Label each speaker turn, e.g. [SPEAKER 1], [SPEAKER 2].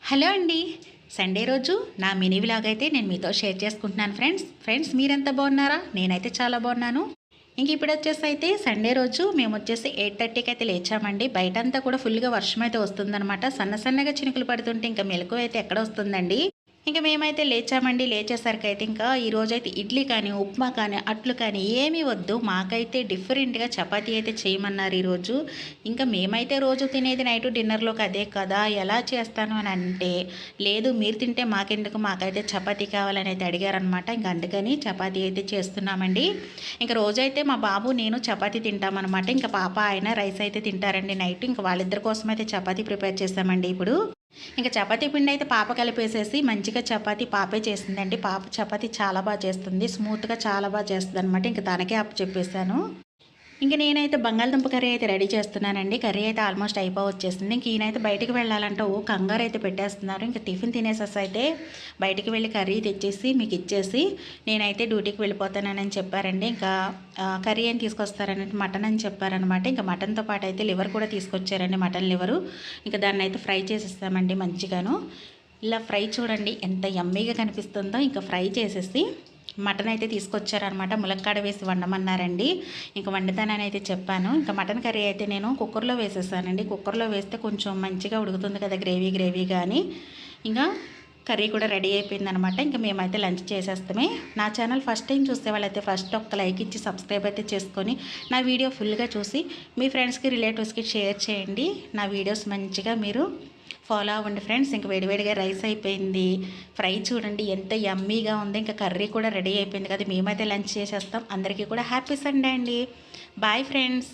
[SPEAKER 1] Hello అండి. Sunday రోజు నా మినీ వ్లాగ్ అయితే నేను మీతో షేర్ చేసుకుంటున్నాను ఫ్రెండ్స్ మీరెంత బాగున్నారా? నేనైతే చాలా బాగున్నాను. ఇంక ఇప్పుడు వచ్చేసి అయితే సండే రోజు మేము వచ్చేసి 8:30కి అయితే లేచామండి. బయటంతా కూడా ఫుల్గా వర్షం అయితే వస్తుందన్నమాట. సన్నగా చినుకులు పడుతుంటే ఇంకా మెలకు అయితే ఎక్కడ వస్తుందండి. ఇంక మేమైతే లేచామండి. లేచేసరికి అయితే ఇంకా ఈరోజైతే ఇడ్లీ కానీ, ఉప్మా కానీ, అట్లు కానీ ఏమీ వద్దు, మాకైతే డిఫరెంట్గా చపాతీ అయితే చేయమన్నారు ఈరోజు. ఇంకా మేమైతే రోజు తినేది నైట్ డిన్నర్లోకి అదే కదా, ఎలా చేస్తాను అని అంటే, లేదు మీరు తింటే మాకెందుకు, మాకైతే చపాతీ కావాలని అయితే అడిగారనమాట. ఇంక అందుకని చపాతీ అయితే చేస్తున్నామండి. ఇంకా రోజైతే మా బాబు నేను చపాతీ తింటామన్నమాట. ఇంకా పాప ఆయన రైస్ అయితే తింటారండి నైట్. ఇంకా వాళ్ళిద్దరి కోసం అయితే చపాతీ ప్రిపేర్ చేస్తామండి ఇప్పుడు. ఇంకా చపాతీ పిండి అయితే పాప కలిపేసేసి మంచిగా చపాతీ పాపే చేసిందండి. పాప చపాతీ చాలా బాగా చేస్తుంది, స్మూత్గా చాలా బాగా చేస్తుంది అనమాట. ఇంకా తనకే అప్పు చెప్పేశాను. ఇంక నేనైతే బంగాళదుంప కర్రీ అయితే రెడీ చేస్తున్నానండి. కర్రీ అయితే ఆల్మోస్ట్ వచ్చేసింది. ఇంక ఈయనైతే బయటికి వెళ్ళాలంటే కంగారు అయితే పెట్టేస్తున్నారు. ఇంకా టిఫిన్ తినేసేసి అయితే బయటికి వెళ్ళి కర్రీ తెచ్చేసి మీకు ఇచ్చేసి నేనైతే డ్యూటీకి వెళ్ళిపోతానని చెప్పారండి. ఇంకా కర్రీ ఏం తీసుకొస్తారని మటన్ అని చెప్పారనమాట. ఇంకా మటన్తో పాటు అయితే లివర్ కూడా తీసుకొచ్చారండి, మటన్ లివరు. ఇంకా దాన్ని అయితే ఫ్రై చేసేస్తామండి మంచిగాను. ఇలా ఫ్రై చూడండి ఎంత యమ్మీగా కనిపిస్తుందో. ఇంకా ఫ్రై చేసేసి మటన్ అయితే తీసుకొచ్చారనమాట. ములక్కాడ వేసి వండమన్నారండి. ఇంకా వండుతానని అయితే చెప్పాను. ఇంకా మటన్ కర్రీ అయితే నేను కుక్కర్లో వేసేసానండి. కుక్కర్లో వేస్తే కొంచెం మంచిగా ఉడుకుతుంది కదా, గ్రేవీగా అని. ఇంకా కర్రీ కూడా రెడీ అయిపోయిందనమాట. ఇంకా మేమైతే లంచ్ చేసేస్తామే. నా ఛానల్ ఫస్ట్ టైం చూసే వాళ్ళైతే ఫస్ట్ ఒక లైక్ ఇచ్చి సబ్స్క్రైబ్ అయితే చేసుకొని నా వీడియో ఫుల్గా చూసి మీ ఫ్రెండ్స్కి రిలేటివ్స్కి షేర్ చేయండి. నా వీడియోస్ మంచిగా మీరు ఫాలో అవ్వండి ఫ్రెండ్స్. ఇంక వేడివేడిగా రైస్ అయిపోయింది. ఫ్రై చూడండి ఎంత యమ్మీగా ఉంది. ఇంకా కర్రీ కూడా రెడీ అయిపోయింది కదా, మేమైతే లంచ్ చేసేస్తాం. అందరికీ కూడా హ్యాపీ సండే అండి. Bye friends.